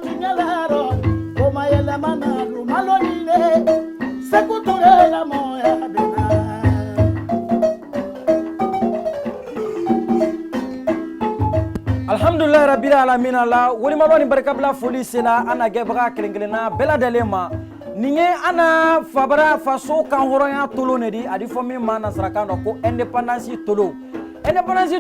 tinyalaro koma yela manalu malonile sekuture la moya bena. Alhamdulillah rabbil alamin ala woni maloni barkabla foli sela ana gebra kelengelena bela delema ninge ana fabara faso kan horoya tolo nedi adi fomi mana saraka no ko independence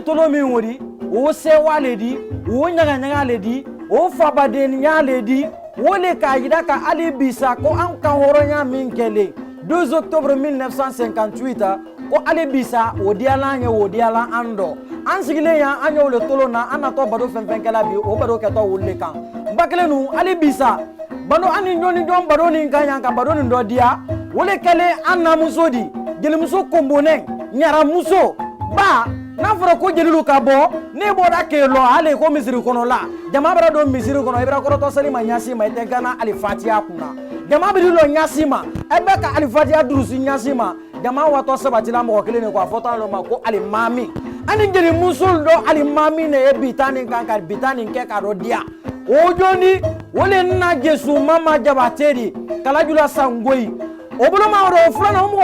tolo mi wori o se waledi o nyaga nyaga ledi o fabade nya ledi wole ka yida ka ali bisa ko an kan horoya min kele 2 octobre 1958 ko ali bisa o diala ando an sigile ya anyo le tolo na anato bado fenfenkela bi o bado keto wolle kan bakelenu ali bisa bado ani nyoni don bado ni kanya ka bado ndo dia wole kele anna musodi jeli muso kombone nyara muso ba na foro ko jelilu ka bo ne boda ke lo ale ko misiri kono la jama bara do misiri kono ibra ko to sali ma nyasi ma ite gana ali fatia kuna jama bi lo nyasi ma ebe ka ali fatia durusi nyasi ma jama wato sabati la mo kele ne ko afota lo ma ko ali mami ani jeli musul do ali mami ne e bitani kan ka bitani ke ka do dia o joni wole na jesu mama jabateri kala jula sangoi o bolo ma ro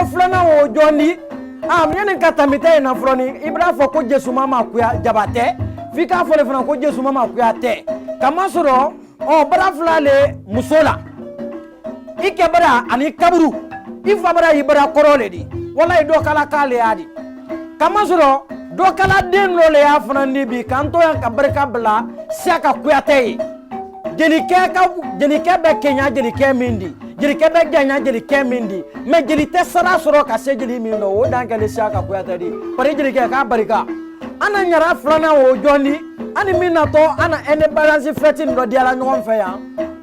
fulana o joni mnyene katamite na froni ibra fo ko jesu mama kuya jabate fika fo le fana ko jesu mama kuya te kama soro o bara fulale musola ike bara ani kaburu ifa bara ibara korole di wallahi do kala kale adi kama soro do kala den lo le ya fana ni bi kanto yan ka barka bla saka kuya te jelike be kenya jelike mindi jelike be ganya jelike mindi me jelite sara soro ka se jeli mi no o dan kale saka kuya te di pare jelike ka barika ana nyara flana o joni ani mina to ana ene balance feti ndo diala ngon fe ya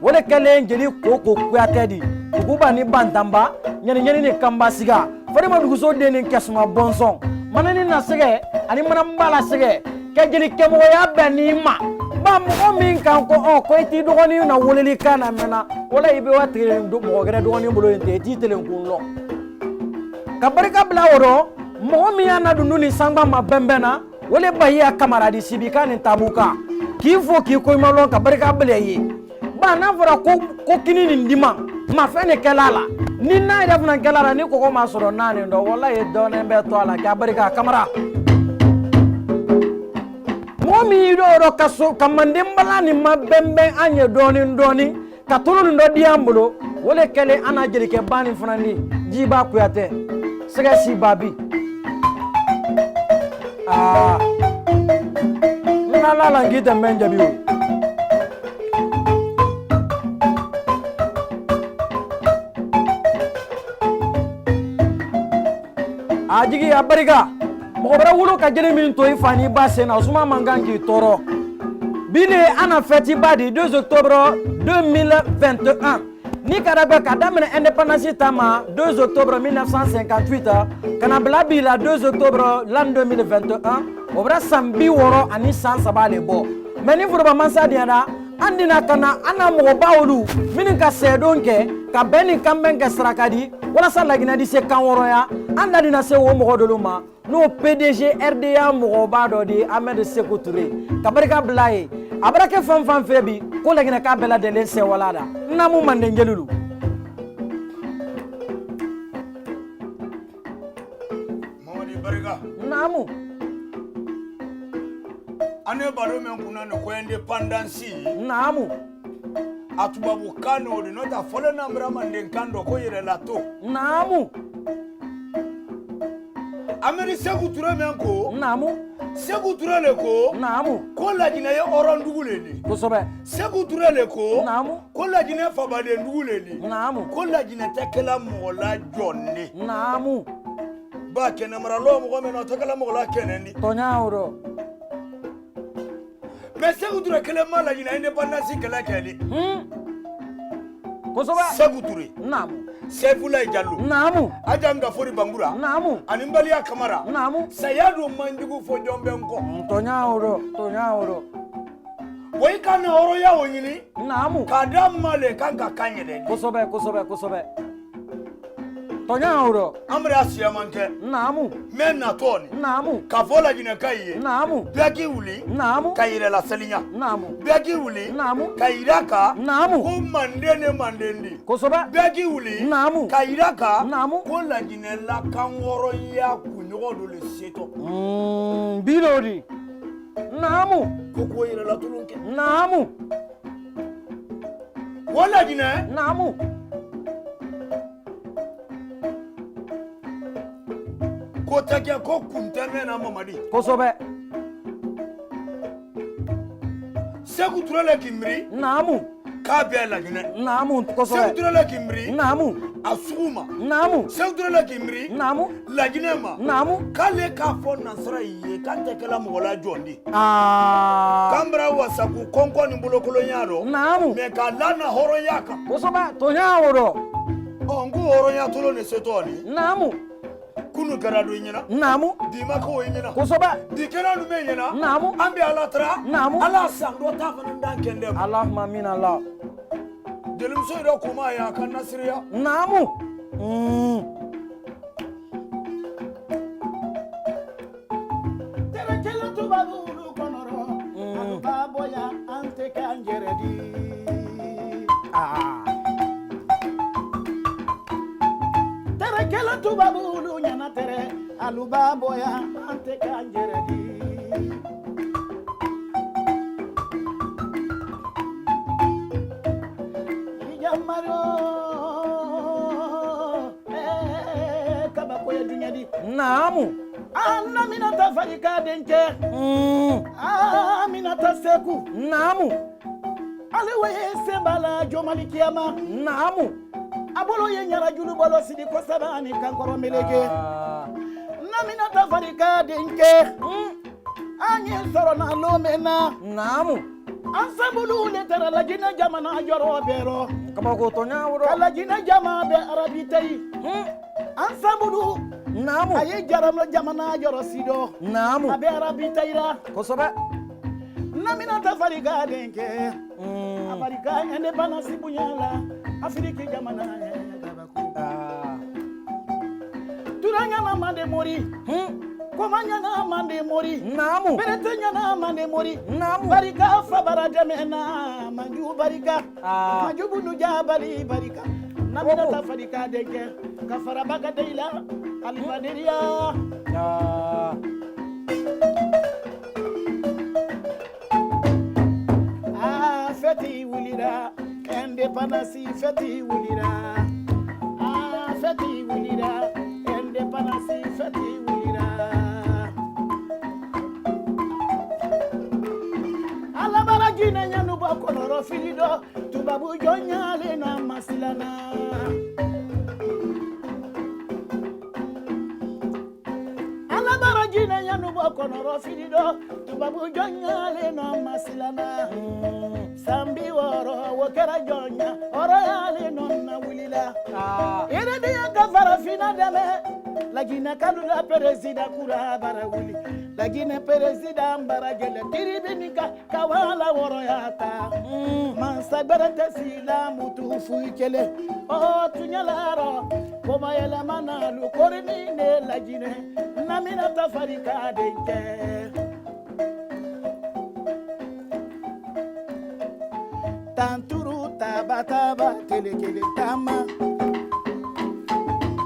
wole kale jeli koko kuya te di kuba ni bantamba nyani ni kamba siga fare ma duguso de ni kesma bonson manani na sege ani manambala sege ke jelike mo ya benima ba mo min kan ko ko ti dogoni na woleli kana mena wala ibe watire do mo gere dogoni bolo ente ti telen kunlo ka barka bla woro mo mi ana dundu ni sangba ma bembena wole bahiya kamaradi sibika ni tabuka kifo ki ko malo ka barka bla yi ba na fora ko kini ni ndima ma fene kelala ni na ida funa kelala ni ko ma soro nani ndo wala e done be to ala ka barka kamara momi do kaso kamande mbala ni mabembe anye doni ka tolo ndo diambulo wole kele ana jerike bani funani jiba kuyate sega si babi la ngita menja biwo ajigi abariga mokobara wulo ka jeli min to ifani basse na usuma mangangi toro bile ana feti badi 2 octobre 2021 ni karabe kadamene indépendance tama 2 octobre 1958 kana blabi la 2 octobre l'an 2021 obra sambi woro ani san sabale bo meni furuba mansa diana andina kana ana mogobawulu minin ka sedonke ka beni kamben ka strakadi wala sa lagina di se kan woro ya anda dina se wo mogodoluma no PDG RDA mogoba do di Ahmed Sékou Touré kabarika blaye abrake fanfan febi ko lagina ka bela de se wala da namu mande ngelulu Mamadi barika namu ane baro men kuna no ko independence namu atubabu kano de nota fole nambra mande kando ko yere lato namu Ameri Sékou Touré men ko namu Sékou Touré le ko namu ko la jina ye oron dugule ni kosobe Sékou Touré le ko namu ko la jina fabade dugule ni namu ko la jina tekela mola jonne namu ba kenamara lo mo men no tekela mola keneni tonyawro mais Sékou Touré kele mala jina indépendance kele kele kosobe Sékou Touré namu Sefoulaye Diallo namu Ajanga Fori Bangura namu Animbalia Kamara namu Sayadu Manjugu fo jombe nko tonyawro Woi kana oro ya wonyini namu kadam male kanka kanyede kosobe tonya woro amre asia manke namu men na toni namu ka fola gine kaye namu begi wuli namu kayire la selinya namu begi wuli namu kayiraka namu ko mandene mandendi kosoba begi wuli namu kayiraka namu ko la gine la kanworo ya kunyogo do le seto bilori namu ko yire la tulunke namu wala gine namu ko take ko kuntame na mamadi kosobe segu turele kimri namu ka be la gine namu kosobe segu turele kimri namu asuma namu segu turele kimri namu la gine ma namu kale ka fo nasra ye kan te kala mo wala jondi kambra wasaku konko ni bulokolo nyaro namu me ka lana horo yaka kosoba tonya woro ongu horo ya tulo ne setoni namu kunu garado nyina namu dima ko nyina kosoba dikena nu me nyina namu ambi ala tra namu ala sando ta fana dan kende allahumma min allah delim so ida kuma ya kan nasriya namu tere kele tu babulu konoro babo ya ante kanjeredi tere kele tu babulu nyana tere alubabo ya ante kanjeredi ijamaro kabako ya dunyadi namu anna minata farika denke minata seku namu aliwe sembala jomali kiyama namu abolo ye nyara julu bolo sidi ko sabani kankoro melege na minata farika denke anyi soro na lomena namu ansambulu le tara la jina jamana joro bero kabako tonya woro kala jina jama be arabitei ansambulu namu aye jaram la jamana joro sido namu abe arabiteira kosoba namina tafariga denke abarika ene bana sibunyala afriki jamana tabaku turanya na mande mori komanya na mande mori namu beretenya na mande mori namu barika fabara jamena manju barika majubu nuja bali barika namina tafariga denke kafara baga deila alibadiria feti wulira independence feti wulira feti wulira independence feti wulira alabara gina nyanu ba konoro filido tubabu jonyale na masilana alabara gina nyanu ba konoro filido tubabu jonyale na masilana sambi woro wokera jonya oro yale nonna wulila ere dia kafara fina deme lagina kalula presida kura bara wuli lagina presida mbara gele tiribinika kawala woro yata mansa berete sila mutu fuikele o tunyalaro koma yela mana lu korini ne lagine namina tafarika denke tanturu tabataba telekele tama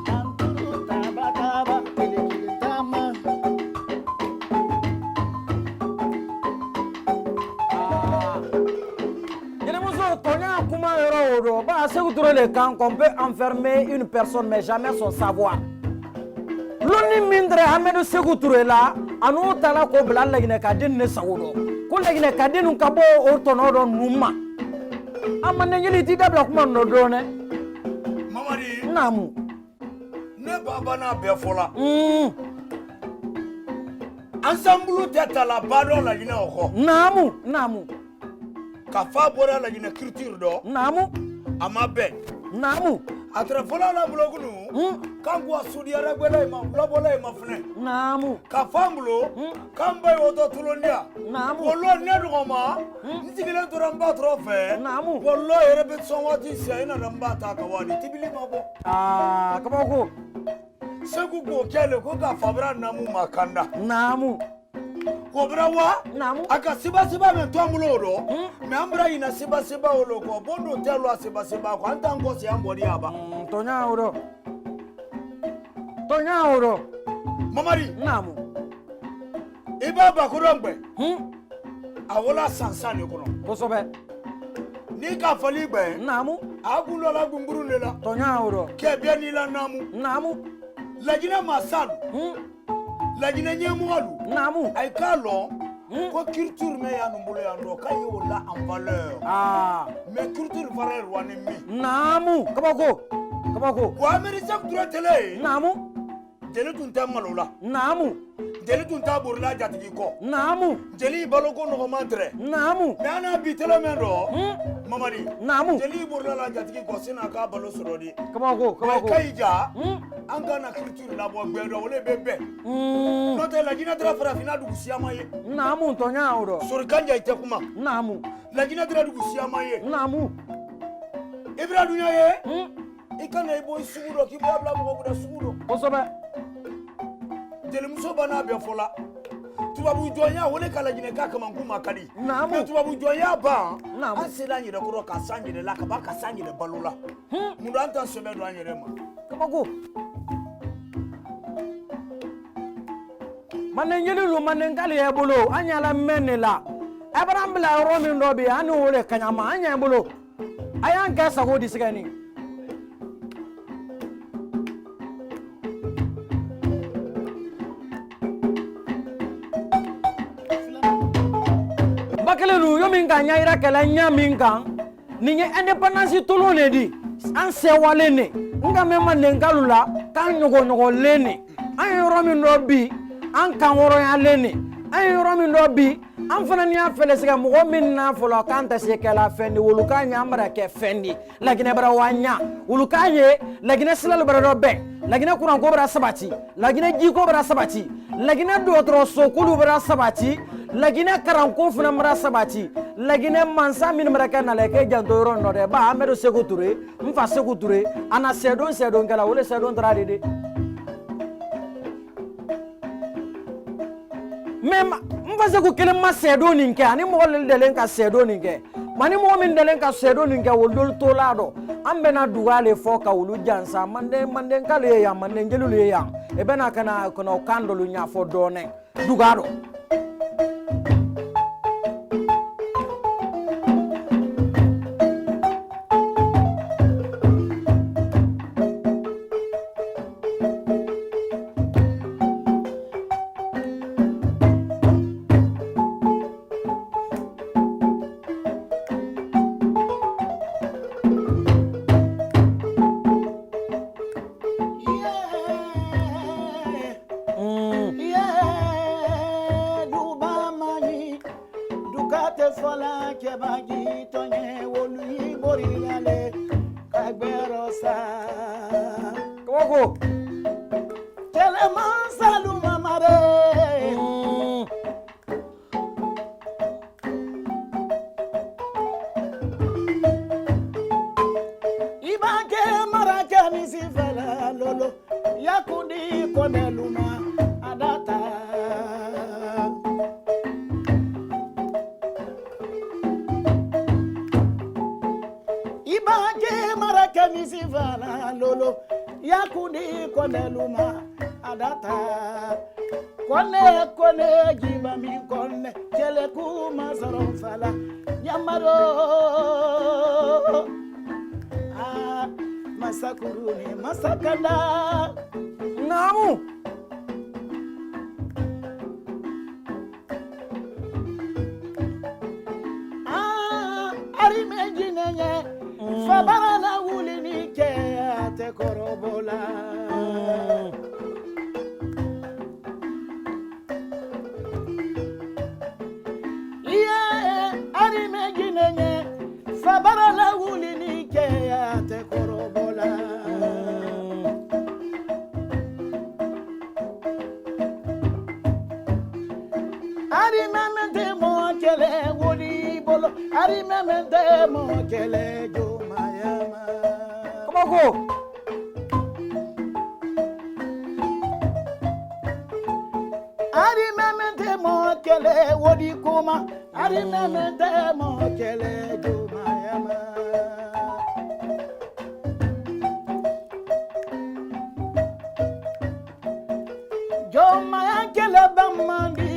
tanturu tabataba telekele tama C'est le camp qu'on peut enfermer une personne mais jamais son savoir. L'oni mindre Ahmed Sékou Touré là, anu tala ko bla lagine kadin ne sawdo. Ko lagine kadin ka bo o tono don numa. Amane ngeli ti dabla kuma no do ne. Mamadi namu. Ne baba na be fola. Ensemble teta la bado lagine oko. Namu. Ka fa bora lagine culture do. Namu. Amabe namu atra fola la blogunu kan ko sudi arabela ma blobola ma fune namu ka fambulo kan bay oto tulondia namu wollo ne do ma ntigile to ramba trofe namu wollo erebe sonwati sayina ramba ta ka wadi tibili mabo kabako segu go kele ko ka fabra namu makanda namu kobra wa namu aka siba me tombulo do me ambra ina siba olo ko bondo telo siba ko anta ngo se ambodi aba tonya oro mamari namu iba ba ko rombe awola sansane ko no kosobe ni ka fali gbe namu agulo la gumburu lela tonya oro ke bia ni la namu lajina masalu lajina nyemualu namu ay kalo ko culture me ya numbulo ya ndo kay wala en valeur mais culture valeur wani mi namu kabako wa amerika dura tele namu jeli tun ta malola namu jeli tun ta burla jatigi ko namu jeli baloko no mantre namu mais ana bitelo men do mamadi namu jeli burla la jatigi ko sina ka balo sorodi kabako kayja anga na culture la bo gbedo wole bebe no te la jina tra farafina du siama ye namu tonya oro sor kanja ite kuma namu la jina tra du siama ye namu ibra dunya ye ikana ibo sugudo ki bla mo ko da sugudo kosobe jeli muso bana be fola tubabu jonya wole kala jine ka kama nguma kali namu tubabu jonya ba namu asela nyire ko ka sanyire la ka ba ka sanyire balula mundu anta sebe do anyire ma kabako manenjelu manenkali ebolo anyala menela abraham la romi ndobi ani wole kanyama anya ebolo ayan ka sago disigani bakelelu yo min kan nyaira kala nya min kan ninye independence tolo ne di an se wale ne nga me manenkalu la kan nyogo lene an romi ndobi an kan woro ya lene an yoro min do bi an fana ni afele siga mo min na folo kan ta se kala fendi wulu ka nya amara ke fendi lagine bara wanya wulu ka ye lagine silal bara do be lagine kuran ko bara sabati lagine ji ko bara sabati lagine do tro so kulu bara sabati lagine karan ko funa mara sabati lagine mansa min mara kana le ke janto yoro no de ba amedo sekuture mfa sekuture ana sedon kala wole sedon trade même mfaze ko kele ma sedo ninke ani mo le delen ka sedo ninke mani mo min delen ka sedo ninke wol to lado ambe na dugale fo ka wulu jansa mande kale ya mande gelulu ya e bena kana kono kandolu nya fo done dugado kone jiba mi kone kele kuma saron fala yamaro masakuruni masakala namu ari mejinenye fabara na wuli ni ke ate korobola ari mejinenye fabara na wuli ni ke ate korobola ari memende mo kele joma yama Kabako. ari memende mo kele wodi kuma ari memende mo kele joma yama joma ya kele bamandi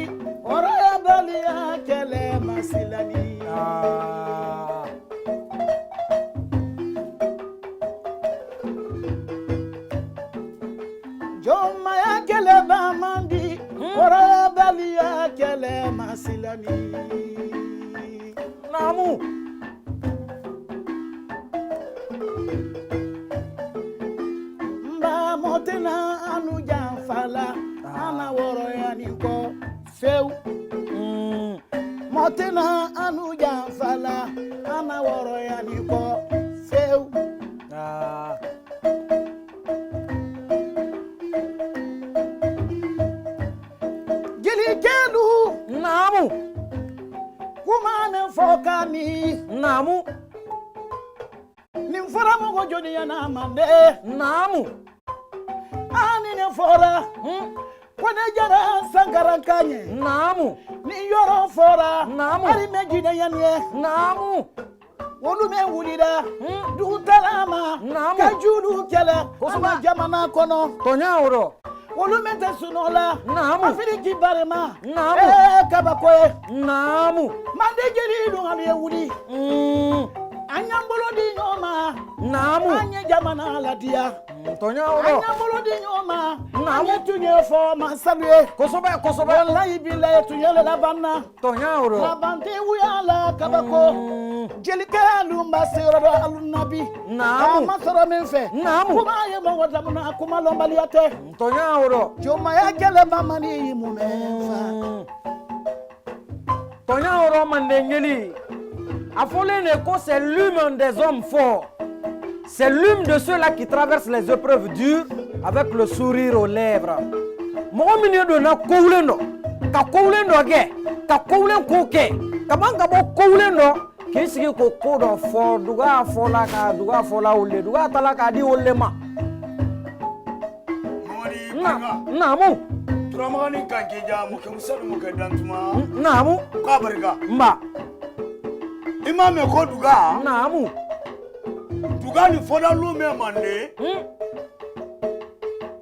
ora ya bali ya kele masilani joma ya kele bamandi ora ya bali ya kele masilani Namu. mba motena anu janfala ana woro ya niko feu motena anu janfala ana woro ya niko feu jeli kelu Namu. kumane fokani Namu. nimfora mo jodi yana mande Namu. ani ne fora kone jara sangaran kanye Namu. ni yoro fora Namu. ari mejine yanwe Namu. wolu me wulida du talama Namu. kajulu kele Kosuma. ama jamana kono Tonya oro. wolu me tesunola Namu. afiriki barema Namu. kabakoe Namu. mande jeli du ali wuli anyambolo di nyoma Namu. anye jamana ladia Tonya oro. anyambolo di nyoma Namu. anye tunye fo masalwe Kosobe. wallahi billahi tunyele labanna Tonya oro. labante wuyala kabako jelika lumba sirado alunabi Namu. masoro min fe Namu. kuma ye mo wadamuna kuma lombaliate Tonya oro. joma ya gele bamani mumenfa Tonya oro mandengeli. Affolé c'est l'hume des hommes forts. C'est l'hume de ceux-là qui traversent les épreuves dures avec le sourire aux lèvres. Mon milieu na koulendo, ka koulendo ge, ka koulen koke, ka banga bo koulendo, ki sigi ko kodo fo duga fola ole, duga tala ka di ole ma. Namu. Turamani kankeja muke musadu muke dantuma. Namu. Kabarga. Mba. Imame ko duga. Namu. Duga ni foda lume mande.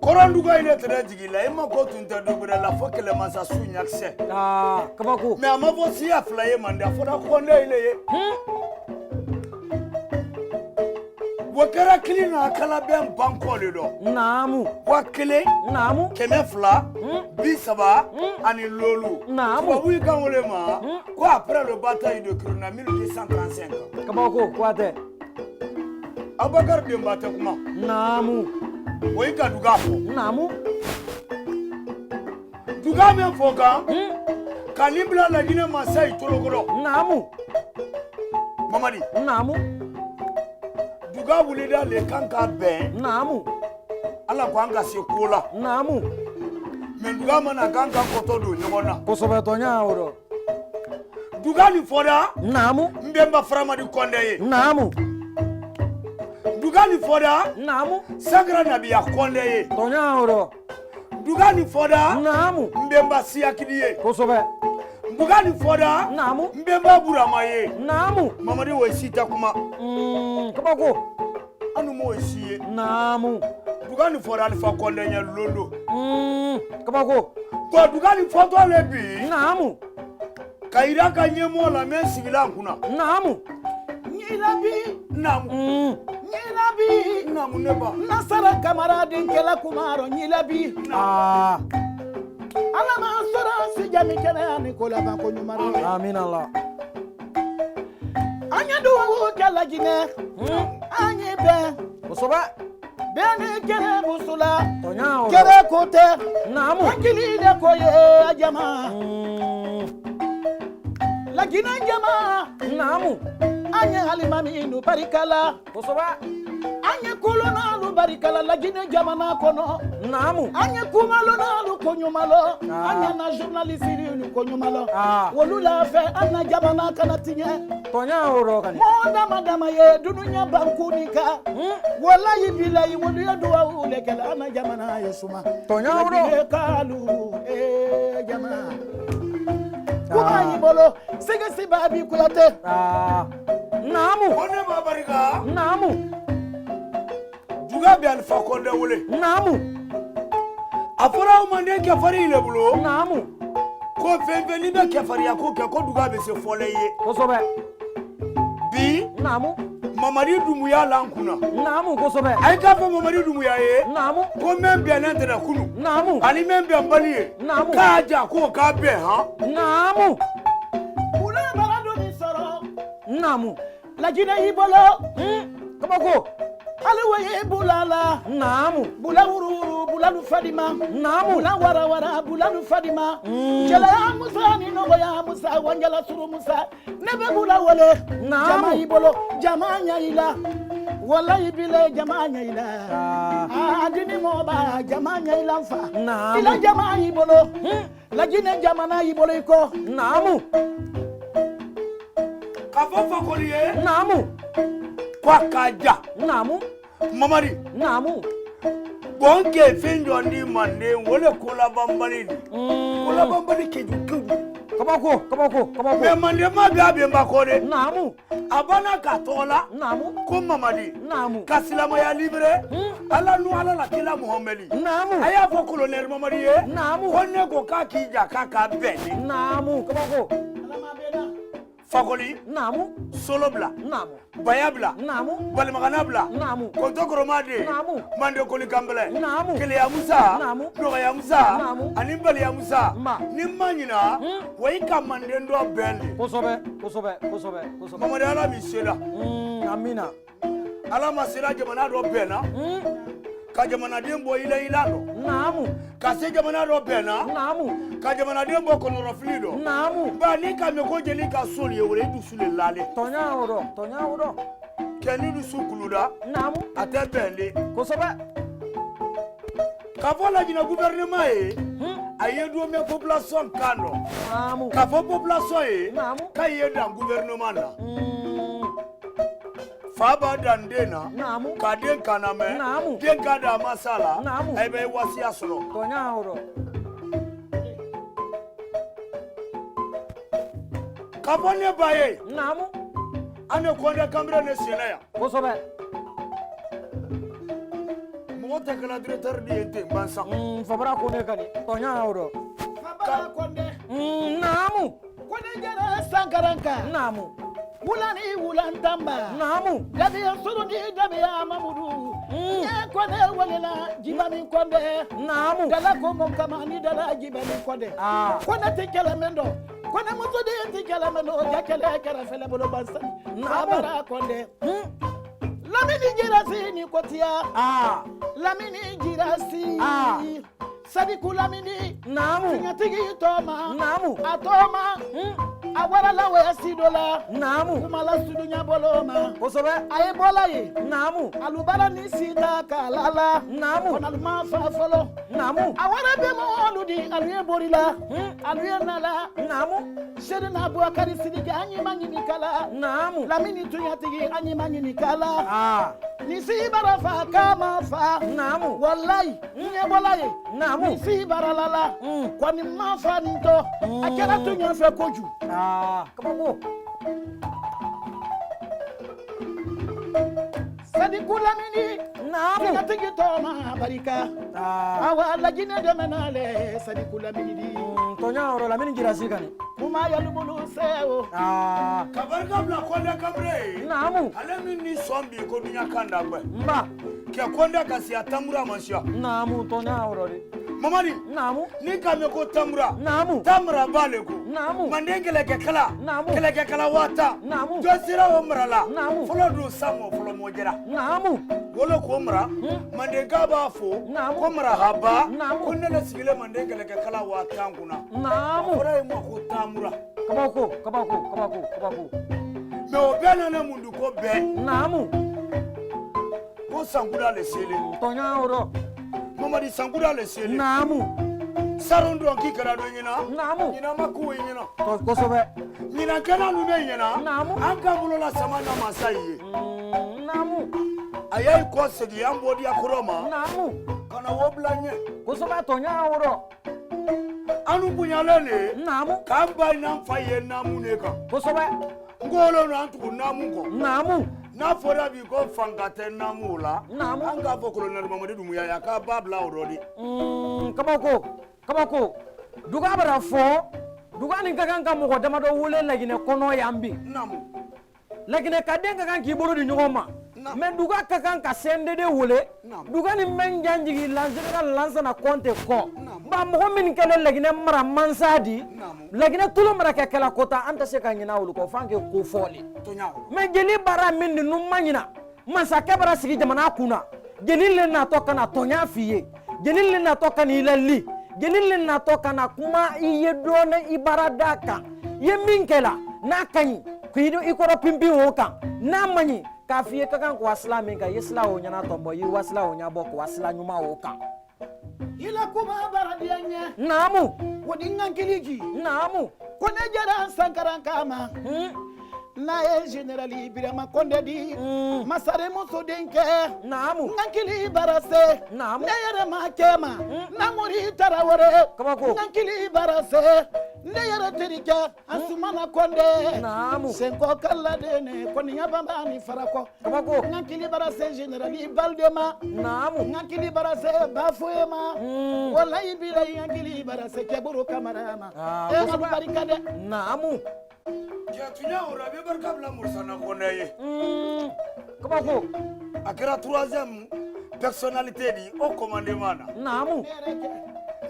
Koran duga ile tere jigila ima ko tunta dubura la fokele masa su nyakse. Kabako. Me amavo si aflaye mande foda ko ne ile ye. Wakera kilina akala ben banko le do. Namu. Wakele. Namu. Kemefla. Bisaba. Ani lolu. Namu. Kwa wi kan wole ma. Quoi après le bataille de Krona 1235. Kabako kwate. Abakar Dembate kuma. Namu. Oyi ka duga fo. Namu. Duga men fo kan. Kanibla la gine masai tologoro. Namu. Mamadi. Namu. Duga wulida le kanka ben. Namu. Ala ko anga se kola. Namu. Men duga mana kanka koto do nyona. Kosobe tonya oro. Duga ni foda. Namu. Mbemba frama di konde ye. Namu. Duga ni foda. Namu. Sagra nabi ya konde ye. Tonya oro. Duga ni foda. Namu. Mbemba siakidi ye. Kosobe. Duga ni foda. Namu. Mbemba burama ye. Namu. Mamadi wo sita kuma. Kabako. Anu mo esiye. Namu. Duga ni foda alfa konde nya lolo. Kabako. Ko duga ni foto le bi. Namu. Kaira ka nyemo la men sibila kuna. Namu. nyilabi Namu. nyilabi Namu neba. nasara kamaradi kela kumaro nyilabi alama sora si jami kene ni kola banko nyumaro Amin Allah. anya do kala jine anyi be Kosobe. beni kere musula Tonya oro. kere kote Namu. akili le koye ajama lakini jama Namu. anya halimami inu barikala Kosobe. anye kulona lu barikala lajine jamana kono namu anye kumalo na lu konyumalo anye na journaliste lu konyumalo wolu la fe anna jamana kana tinye tonya oro kan moda madama ye dununya bankunika wallahi billahi wolu ya duwa ulekala anna jamana yesuma tonya oro kalu jamana kuma yibolo sigisi babi kulate namu Kone babarika namu Juga bi Alpha Konde wole namu afara o mande ke fari ile bulo namu ko fenfeni be ke fari ya ko ke ko duga be se fole ye kosobe bi namu mamari dumuya lankuna namu kosobe ay ka fo mamari dumuya ye namu ko men bi anante na kunu namu ani men bi ambali ye namu ka ja ko ka be ha namu ula barado ni soro namu lajine yibolo kabako alwaye bulala namu bulawuru bulalu fadima namu bula wara bulalu fadima jela ya musa ni nogo ya musa wanjala suru musa nebe bula wole jama ibolo jama nyaila wallahi bile jama nyaila adini moba jama nyaila fa ila jama ibolo lajine jama na ibolo iko namu kafofa ko ye namu kwa kaja namu mamari namu bonke finjo ndi mande wole kola bambali ke jukudu kabako me mande ma bi abe mbakore namu abana katola namu ko mamadi namu kasilama ya libre ala nu ala la kila muhammadi namu aya fo colonel mamadi ye namu konne ko ka kija ka beni namu kabako fakoli namu solobla namu bayabla namu balmaganabla namu ko tokoromade namu mande koli kambele namu kele ya musa namu doga ya musa namu ani bali ya musa ma ni manyina wai ka mande ndo beli kosobe mamadi ala mi sela amina ala masira jamana do bena ka jamana dembo ilano namu ka se jamana do bena namu ka jamana dembo ko no flido namu ba ni ka me ko jeli ka soli wore du sule lale tonya oro keni du sukuluda namu ate beli kosobe ka vola jina gouvernement e ayedo me population kando namu ka fo population e namu ka yeda gouvernement na Faba dandena namu kaden kaname namu den kada masala namu ebe wasi asoro tonya oro kabone baye namu ane konde kamera ne senaya kosobe mo ta kala directeur di ente bansa fabra ko ne kani tonya oro fabara konde namu konde jara sankaranka namu wulani wulantamba namu gabi surundi gabi amamudu konde walena jibani konde namu dala ko mon kamani dala jibani konde konde tikela mendo konde musudi tikela mendo jakele kera fele bolo bansan fabara konde lamini jirasi ni kotia lamini jirasi sadiku lamini namu nyatigi toma namu atoma awara lawe asidola namu kumala sudunya boloma kosobe aye bola ye namu alubara ni sita kalala namu konalma fa folo namu awara be mo oludi aluye borila aluye nala namu shedina abubakari sidiki anyi manyini kala namu lamini tunyatigi anyi manyini kala nisi bara fa kama fa namu wallahi nye bola ye namu nisi bara lala kwani mafa ninto akela tunya fe koju kabako sadiku lamini namu nyatigi toma barika awa lajine de menale sadiku lamini tonya oro lamini jirasi kani kuma yalubulu seo kabarga bla konde kamre namu ale min ni sombi ko dunya kanda gbe mba ke konde kasi atamura masha namu tonya oro ri mamadi namu ni ka me ko tamura namu tamura bale ko namu mandengele ke kala namu kele ke kala wata namu josira omrala namu folo do samo folo mojera namu wolo ko mra mandenga ba fo namu ko mra haba namu kunele sigile mandengele ke kala wata nguna namu ora mo ko tamura kabako me obena na mundu ko be namu ko ko sankuda le sele tonya oro mamadi sankuda le sele namu saron don ki kara do nyina namu nyina maku nyina ko sobe nyina kana lu be nyina namu an ka bulo la sama na masai namu ayai ko segi an bodi akuroma namu kana woblanye ko sobe tonya oro anu bunyalele namu kamba ina faye namu ne ka ko sobe ngolo na antu namu ko namu na fora bi ko fangate namu la namu an ka fo colonel Mamadi Dumuya ya ka babla orodi kabako duga bara fo duga ni kakan ka mo dama do wule lagine kono yambi namu lagine ka den kakan ki bolo di nyoma mais duga kakan ka sende de wule duga ni menjanji la general lansana konte ko ba mo min kele lagine mara mansadi lagine tulo mara ka kala kota anta se ka nyina wulu ko fanke ko foli to nyaaw mais jeli bara min nu manyina mansa ke bara sigi jamana kuna jeli le na to kana tonya fiye jeli le na to kana ilali jeli le na to kana kuma iye dona ibarada kan ye min kela na kanyi kuido ikoro pimpi wokan na manyi ka fiye kakan ko wasla min ka yesla o nyana tombo yi wasla o nya boko wasla nyuma wokan ila kuma baradianya namu wodi ngankiliji namu ko ne jara sankaran kama na ye generali Birama Konde di masare muso denke namu ngankili barase namu ne yere ma kema na muri tarawore kabako ngankili barase ne yere terika Asumana Konde namu senko kala dene ko ni yabamba ni farako kabako ngankili barase generali Baldema namu ngankili barase Bafoema wallahi bilay ngankili barase keburu kamarama e ngadu barikade namu ya tunya ora be barkabla mursana konaye kabako akira troisième personnalité di au commandement namu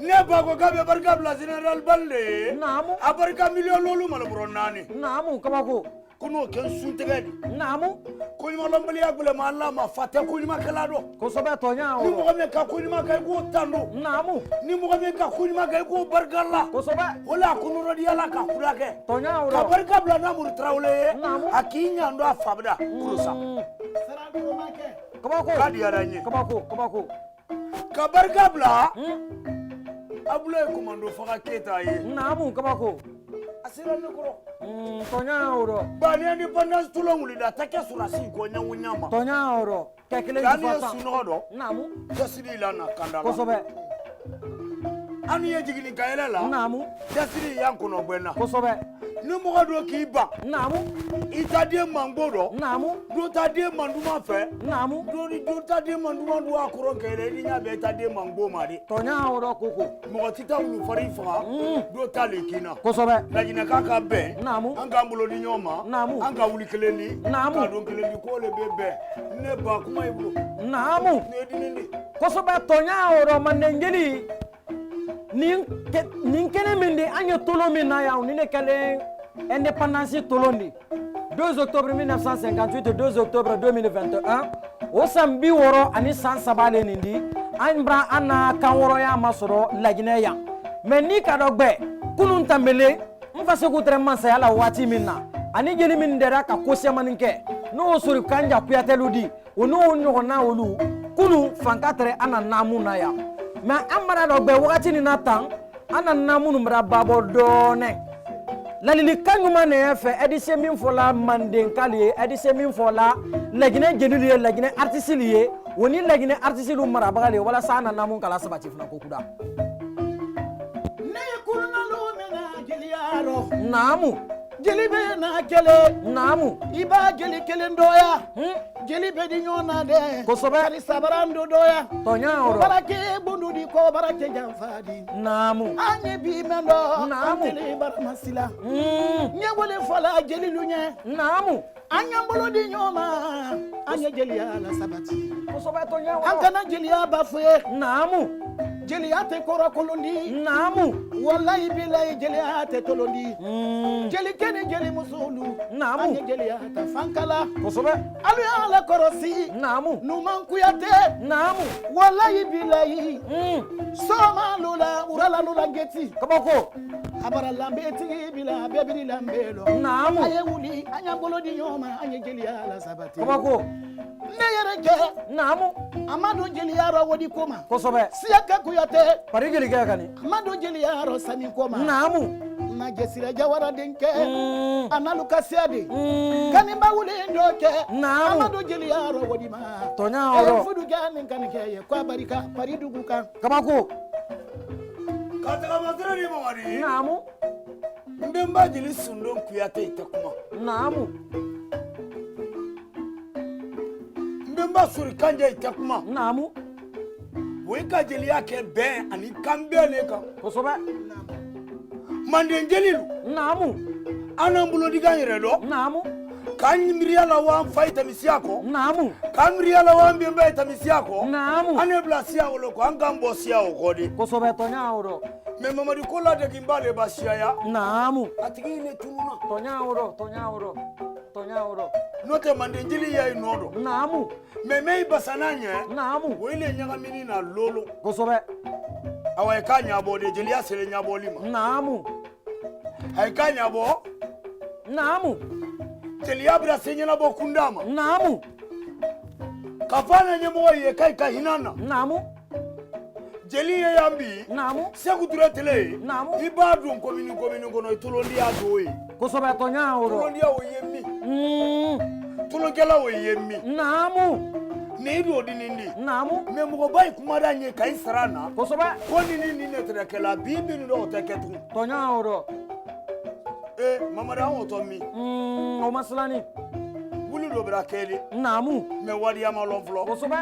ne bago gabe barkabla general balle namu abarka million lolu malbro nani namu kabako kuno ken suntegadi namu kunyima lombali yakule malla ma fate kunyima kalado ko sobe tonya ni o mo me ka kunyima kay ko tando namu ni mo me ka kunyima kay ko bargalla ko sobe wala kunu rodi yala ka kulake tonya o ka barkabla namur trawle namu akinya ndo afabda kurusa sarado make kabako kadi yaranye kabako ka barkabla abule komando faka keta ye namu kabako asira ne koro tonya oro bani independence tulonguli da take surasi ko nyanwu nyama tonya oro kekele yani fata sunodo namu jasiri lana kandala ko sobe anu ye jigini kayela la namu jasiri yankono bwena ko sobe ni mo do ki ba namu itade mangodo namu do tade manduma fe namu do tade manduma do akoro kele ni nya be tade mango mari tonya oro koko mo tita ulu fari fa do tale kina ko sobe lajina kaka be namu anga mbulo ni nyoma namu anga wuli keleli namu ka don keleli ko le bebe ne ba kuma ibro namu ne dinini ko sobe tonya oro manengeli nin kene min di anye tolo min na ya ni ne kele indépendance tolondi 2 octobre 1958 2 octobre 2021 o sambi woro ani san sabale nindi anbra ana kan woro ya masoro lagine ya mais ni ka dogbe kunun tambele mfase ku traitement sa yala wati minna ani jeli min dera ka ko semaninke no sori kanja kuyateludi ono nyona olu kunu fankatre ana namu na ya mais amara dogbe wakati ni natan ana namu numra babo done lalili kanyuma ne fe edise min fola manden kali edise min fola lagine jenuli lagine artiste liye woni lagine artiste lu mara bagale wala sana namun kala sabati funa ko kuda ne kurna lo mena giliaro namu jelibe na kele namu iba jeli kele ndoya jelibe di nyona de ko sobe kali sabarando doya tonya oro barake bundu di ko barake jamfadi namu anye bi mendo namu jeli baramasila nye wole fola jeli lunye namu anya mbolo di nyoma anye jeli ala sabati ko sobe tonya oro ankana jeli abafe namu jeli ate kora kolondi namu wallahi billahi jeli ate tolondi jeli kene jeli musulu namu anye jeli ate fankala ko sobe alu ala korosi namu numan kuyate namu wallahi billahi soma lula urala lula geti kabako abara lambe tigi bila bebiri lambelo Naamu. aye wuli anya bolo di nyoma anya jeliya la sabati Kabako. ne yere ke Naamu. amadu jeliya ro wodi koma Kosobe. siyaka kuyate Pari jeli kɛ kani. amadu jeliya ro sami koma Naamu. na jesira jawara denke Mm. analu kasiade Mm. kanimba wuli ndoke Naamu. amadu jeliya ro wodi ma Tonya aye oro. fudu gani kanike ye kwa barika pari duguka Kabako. Kataga madre ni mawari. Naamu. Mbemba jili sundon kuyate itakuma. Naamu. Mbemba suri kanja itakuma. Naamu. Weka jeli yake ben ani kambele ka. Kosobe. Mande jelilu. Naamu. Anambulo diganyere do. Naamu. Kanyimbria la wa faita misiako. Naamu. Kamria la wa mbemba itamisiako. Naamu. Ane blasia wolo ko angambo sia okodi. Kosobe tonya oro. Me mama di kola de kimbale basia ya. Naamu. Atigi ile tununa. Tonya oro. Tonya oro. Tonya oro. Note mande jeli ya inodo. Naamu. Me mei basananye. Naamu. Wele nyagamini na lolo. Kosobe. Awa ekanya bo de jeli asele nyabo lima. Naamu. Ekanya bo Naamu. jeli abra senyana bo kundama. Naamu. Kafana nyemo ye kai ka hinana. Naamu. Jeli ye yambi. Naamu. Seku dure tele. Naamu. Ibadu komini kono itolondi adoe. Kosobe tonya oro. Tolondi o yemi. Tolongela o yemi. Naamu. Ne do dinindi. Naamu. Me mo bai kumara nye kai sarana. Kosobe. Ko ni netre kala bibi ni do teketu. Tonya oro. Mama da on to mi. O maslani. Wulu do bra kele. Naamu. Me wadi ama lonflo. Kosobe.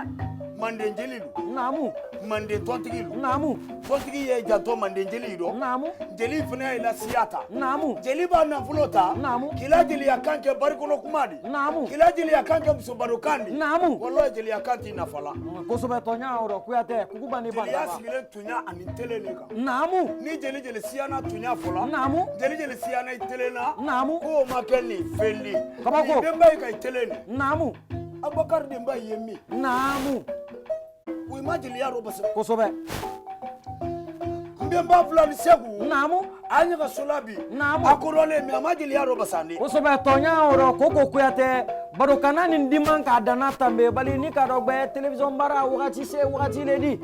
Mande jelilu. Naamu. Mande tontigilu. Naamu. Tontigi ye janto mande jelilu. Naamu. Jeli fina ila siata. Naamu. Jeli ba na fulota. Naamu. Kila jeli akanke barikono kumadi. Naamu. Kila jeli akanke musobarokandi. Naamu. Wallahi jeli akanti na fala. Kosobe tonya oro kuyate kukubani Jeli banda. asigile tunya ani teleneka. Naamu. Ni jeli siana tunya fola. Naamu. Jeli siana itelena. Naamu. Ko makeni fendi. Kabako. Demba ka iteleni. Naamu. Abakar demba yemi. Naamu. We imagine ya robasa. Kosobe. Mbemba fulani segu. Naamu. Anya ka solabi. Naamu. Akorole mi amajili ya robasa ni. Kosobe tonya oro koko kuyate barokana ni ndiman ka dana tambe bali ni ka dogbe television bara wakati se wakati ledi.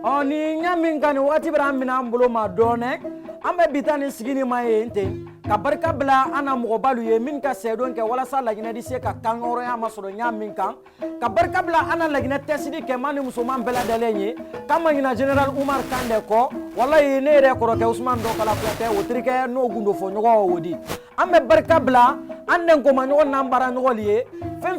Oni nyamin kan wakati bara mina mbulo ma done ambe bitani sigini ma yente ka barka bla ana mo balu ye min ka sedon ke wala sa lagina di se ka kangoro ya masodo nyamin kan ka barka bla ana lagina tesidi ke mani musulman bela dalenye kama ina general Umar Kande ko wallahi ne re ko ke Usman do kala ko te wotrike no gundo fo nyogo wodi ambe barka bla anden ko ma nyogo nambara nyogo liye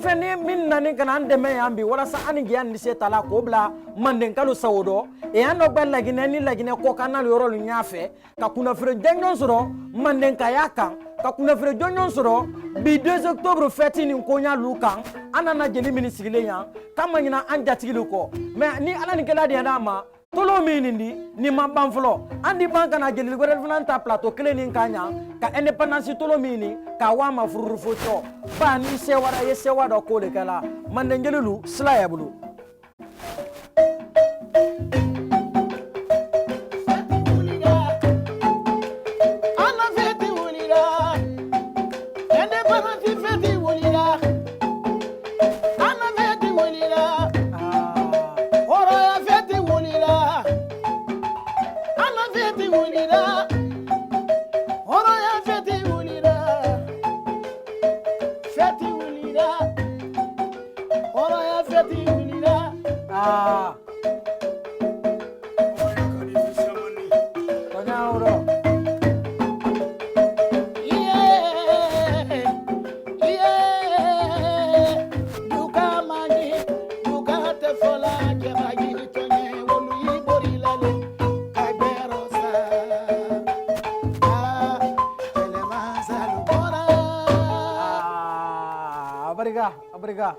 fen ni min nani kana andeme yambi wala sa ani gian ni se tala ko bla manden kalu sawodo e ando bel lagina ni lagina ko kana yoro lu nyafe ka kuna fere jengon soro manden kayaka ka kuna fere jonyon soro bi 2 octobre fête ni ko nya lukan anana jeli mini sigile yan kama nyina anja tigilo ko mais ni ala ni kala dia dama tolo minindi ni mambanflo andi banka na jeli gore finanta plateau cleaning kanya ka independence tolo mini ka wa ma fururu foto ba ni sewara ye sewada ko le kala manden jelulu sla ya bulu Obrigado.